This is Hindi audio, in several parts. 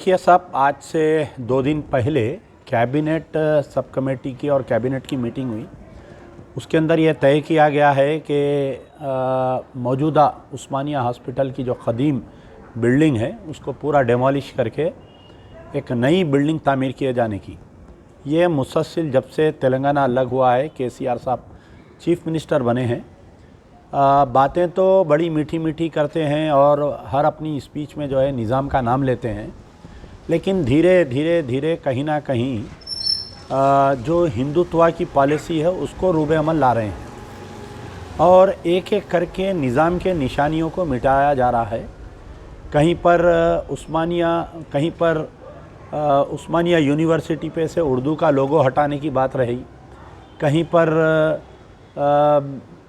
देखिए साहब, आज से 2 दिन पहले कैबिनेट सब कमेटी की और कैबिनेट की मीटिंग हुई। उसके अंदर यह तय किया गया है कि मौजूदा उस्मानिया हॉस्पिटल की जो क़दीम बिल्डिंग है उसको पूरा डेमोलिश करके एक नई बिल्डिंग तामीर किए जाने की। ये मुसलसल जब से तेलंगाना अलग हुआ है, केसीआर साहब चीफ मिनिस्टर बने हैं, बातें तो बड़ी मीठी मीठी करते हैं और हर अपनी स्पीच में जो है निज़ाम का नाम लेते हैं, लेकिन धीरे धीरे धीरे कहीं ना कहीं जो हिंदुत्व की पॉलिसी है उसको रूबे अमल ला रहे हैं और एक एक करके निज़ाम के निशानियों को मिटाया जा रहा है। कहीं पर उस्मानिया यूनिवर्सिटी पे से उर्दू का लोगो हटाने की बात रही, कहीं पर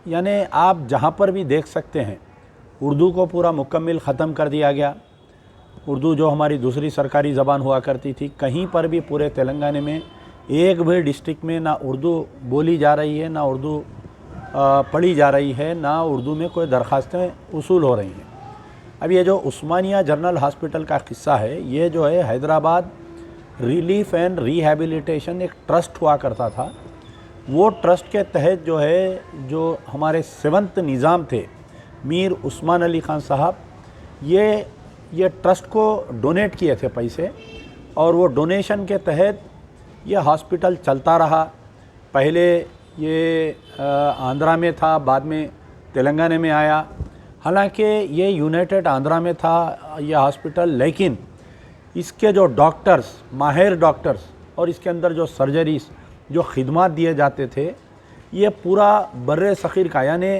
यानी आप जहाँ पर भी देख सकते हैं उर्दू को पूरा मुकम्मल ख़त्म कर दिया गया। उर्दू जो हमारी दूसरी सरकारी ज़बान हुआ करती थी, कहीं पर भी पूरे तेलंगाना में एक भी डिस्ट्रिक्ट में ना उर्दू बोली जा रही है, ना उर्दू पढ़ी जा रही है, ना उर्दू में कोई दरख्वास्तें वसूल हो रही हैं। अब ये जो उस्मानिया जनरल हॉस्पिटल का किस्सा है, ये जो है हैदराबाद रिलीफ एंड रिहैबिलिटेशन एक ट्रस्ट हुआ करता था। वो ट्रस्ट के तहत जो है, जो हमारे 7th निज़ाम थे मीर उस्मान अली ख़ान साहब, ये ट्रस्ट को डोनेट किए थे पैसे, और वो डोनेशन के तहत ये हॉस्पिटल चलता रहा। पहले ये आंध्रा में था, बाद में तेलंगाना में आया। हालांकि ये यूनाइटेड आंध्रा में था ये हॉस्पिटल, लेकिन इसके जो डॉक्टर्स, माहिर डॉक्टर्स, और इसके अंदर जो सर्जरीज, जो खिदमात दिए जाते थे, ये पूरा बर्रे सग़ीर का यानी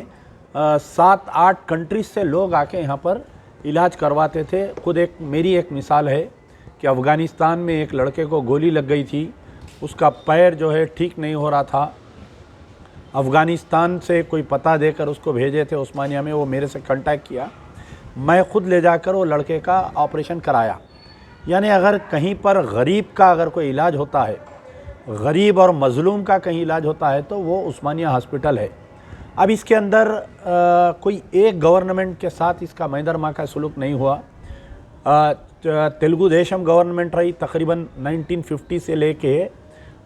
7-8 कंट्रीज से लोग आके यहाँ पर इलाज करवाते थे। खुद मेरी एक मिसाल है कि अफ़गानिस्तान में एक लड़के को गोली लग गई थी, उसका पैर जो है ठीक नहीं हो रहा था। अफ़गानिस्तान से कोई पता देकर उसको भेजे थे उस्मानिया में, वो मेरे से कांटेक्ट किया, मैं ख़ुद ले जाकर वो लड़के का ऑपरेशन कराया। यानी अगर कहीं पर गरीब का अगर कोई इलाज होता है, गरीब और मज़लूम का कहीं इलाज होता है, तो वो उस्मानिया हॉस्पिटल है। अब इसके अंदर कोई एक गवर्नमेंट के साथ इसका मैदरमा का सलूक नहीं हुआ। तेलुगु देशम गवर्नमेंट रही तकरीबन 1950 से लेके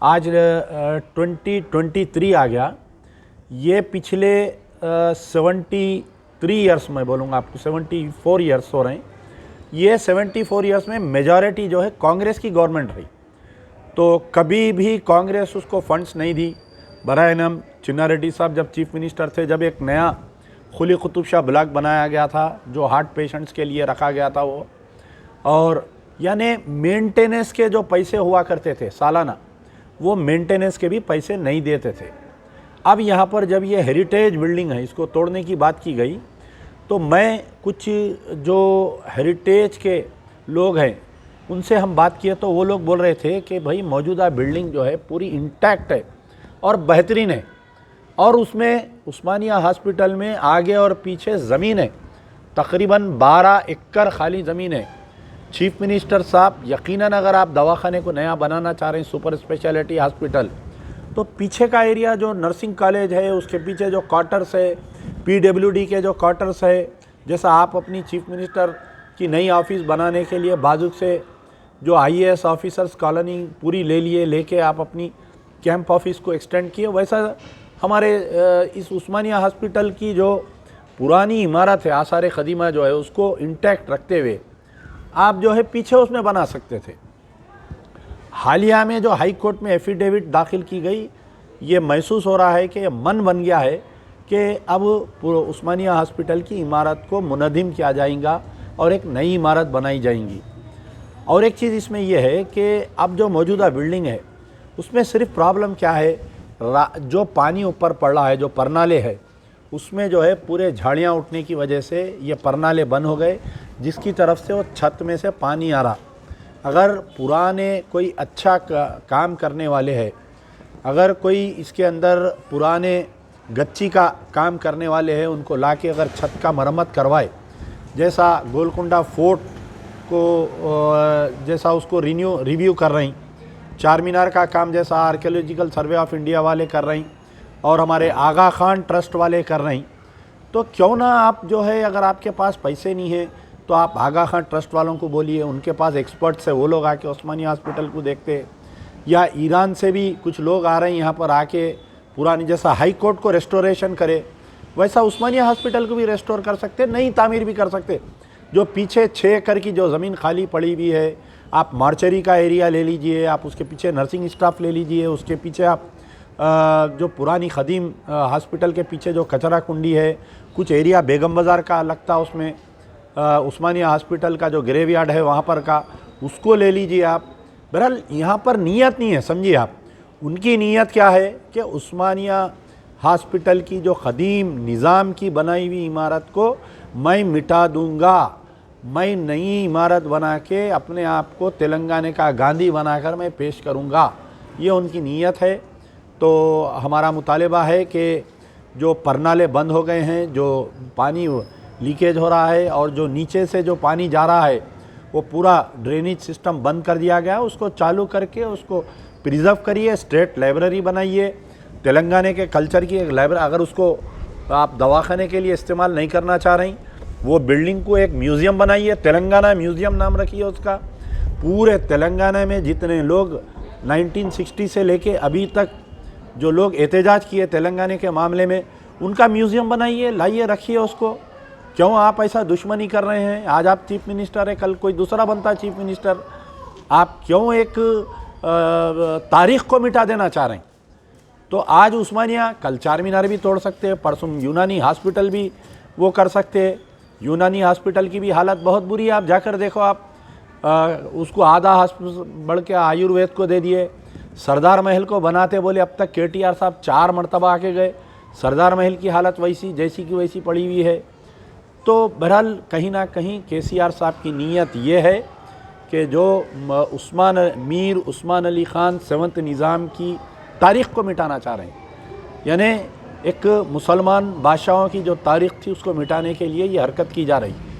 आज 2023 आ गया। ये पिछले 73 ईयर्स में बोलूँगा आपको, 74 ईयर्स हो रहे हैं। ये 74 ईयर्स में मेजॉरिटी जो है कांग्रेस की गवर्नमेंट रही, तो कभी भी कांग्रेस उसको फंड्स नहीं दी। बराएनम चिन्ना रेड्डी साहब जब चीफ मिनिस्टर थे, जब एक नया खुली कुतुब शाह ब्लॉक बनाया गया था जो हार्ट पेशेंट्स के लिए रखा गया था वो, और यानी मेंटेनेंस के जो पैसे हुआ करते थे सालाना, वो मेंटेनेंस के भी पैसे नहीं देते थे। अब यहाँ पर जब ये हेरिटेज बिल्डिंग है, इसको तोड़ने की बात की गई, तो मैं कुछ जो हेरिटेज के लोग हैं उनसे हम बात किए, तो वो लोग बोल रहे थे कि भाई मौजूदा बिल्डिंग जो है पूरी इंटैक्ट है और बेहतरीन है, और उसमें उस्मानिया हॉस्पिटल में आगे और पीछे ज़मीन है, तकरीबन 12 एकड़ खाली ज़मीन है। चीफ मिनिस्टर साहब, यकीनन अगर आप दवाखाने को नया बनाना चाह रहे हैं, सुपर स्पेशलिटी हॉस्पिटल, तो पीछे का एरिया जो नर्सिंग कॉलेज है, उसके पीछे जो क्वार्टर्स है, पीडब्ल्यूडी के जो क्वार्टर्स है, जैसा आप अपनी चीफ मिनिस्टर की नई ऑफिस बनाने के लिए बाजू से जो आईएएस ऑफिसर्स कॉलोनी पूरी ले लिए, लेके आप अपनी कैंप ऑफिस को एक्सटेंड किए, वैसा हमारे इस उस्मानिया हॉस्पिटल की जो पुरानी इमारत है, आसार क़दीमा जो है, उसको इंटैक्ट रखते हुए आप जो है पीछे उसमें बना सकते थे। हालिया में जो हाई कोर्ट में एफिडेविट दाखिल की गई, ये महसूस हो रहा है कि मन बन गया है कि अब पूरा उस्मानिया हॉस्पिटल की इमारत को मुनज़्ज़म किया जाएगा और एक नई इमारत बनाई जाएंगी। और एक चीज़ इसमें यह है कि अब जो मौजूदा बिल्डिंग है उसमें सिर्फ प्रॉब्लम क्या है, जो पानी ऊपर पड़ रहा है, जो परनाले है, उसमें जो है पूरे झाड़ियाँ उठने की वजह से ये परनाले बंद हो गए, जिसकी तरफ से वो छत में से पानी आ रहा। अगर पुराने कोई अच्छा काम करने वाले हैं, अगर कोई इसके अंदर पुराने गच्ची का काम करने वाले हैं, उनको लाके अगर छत का मरम्मत करवाए, जैसा गोलकुंडा फोर्ट को जैसा उसको रिव्यू कर रही, चार मीनार का काम जैसा आर्कियोलॉजिकल सर्वे ऑफ इंडिया वाले कर रही और हमारे आगा खान ट्रस्ट वाले कर रही, तो क्यों ना आप जो है, अगर आपके पास पैसे नहीं है तो तो आप आगा खान ट्रस्ट वालों को बोलिए, उनके पास एक्सपर्ट्स है, वो लोग आके उस्मानिया हॉस्पिटल को देखते। या ईरान से भी कुछ लोग आ रहे हैं यहाँ पर आके, पुरानी जैसा हाई कोर्ट को रेस्टोरेशन करे वैसा उस्मानिया हॉस्पिटल को भी रेस्टोर कर सकते, नई तामीर भी कर सकते। जो पीछे 6 एकड़ की जो ज़मीन खाली पड़ी हुई है, आप मार्चरी का एरिया ले लीजिए, आप उसके पीछे नर्सिंग स्टाफ ले लीजिए, उसके पीछे आप जो पुरानी खदीम हॉस्पिटल के पीछे जो कचरा कुंडी है, कुछ एरिया बेगम बाज़ार का लगता है उसमें, उस्मानिया हॉस्पिटल का जो ग्रेवयार्ड है वहाँ पर का, उसको ले लीजिए आप। बहरहाल यहाँ पर नीयत नहीं है, समझिए आप, उनकी नीयत क्या है कि उस्मानिया हॉस्पिटल की जो ख़दीम निज़ाम की बनाई हुई इमारत को मैं मिटा दूंगा, मैं नई इमारत बना के अपने आप को तेलंगाना का गांधी बनाकर मैं पेश करूंगा, ये उनकी नीयत है। तो हमारा मुतालिबा है कि जो परनाले बंद हो गए हैं, जो पानी लीकेज हो रहा है और जो नीचे से जो पानी जा रहा है वो पूरा ड्रेनेज सिस्टम बंद कर दिया गया है, उसको चालू करके उसको प्रिजर्व करिए, स्टेट लाइब्रेरी बनाइए, तेलंगाना के कल्चर की एक लाइब्रेरी। अगर उसको आप दवाखाने के लिए इस्तेमाल नहीं करना चाह रही, वो बिल्डिंग को एक म्यूज़ियम बनाइए, तेलंगाना म्यूज़ियम नाम रखिए उसका। पूरे तेलंगाना में जितने लोग 1960 से लेके अभी तक जो लोग एहतजाज किए तेलंगाना के मामले में, उनका म्यूज़ियम बनाइए, लाइए, रखिए उसको। क्यों आप ऐसा दुश्मनी कर रहे हैं? आज आप चीफ मिनिस्टर है, कल कोई दूसरा बनता चीफ मिनिस्टर, आप क्यों एक तारीख़ को मिटा देना चाह रहे हैं? तो आज उस्मानिया, कल चार मीनार भी तोड़ सकते हैं, परसों यूनानी हॉस्पिटल भी वो कर सकते हैं। यूनानी हॉस्पिटल की भी हालत बहुत बुरी है, आप जाकर देखो। आप उसको आधा हॉस्पिटल बढ़ के आयुर्वेद को दे दिए। सरदार महल को बनाते बोले अब तक KTR साहब 4 मरतबा आके गए, सरदार महल की हालत वैसी जैसी की वैसी पड़ी हुई है। तो बहरहाल कहीं ना कहीं KCR साहब की नीयत ये है कि जो मीर उस्मान अली ख़ान 7th निज़ाम की तारीख़ को मिटाना चाह रहे हैं, यानी एक मुसलमान बादशाहों की जो तारीख़ थी उसको मिटाने के लिए ये हरकत की जा रही है।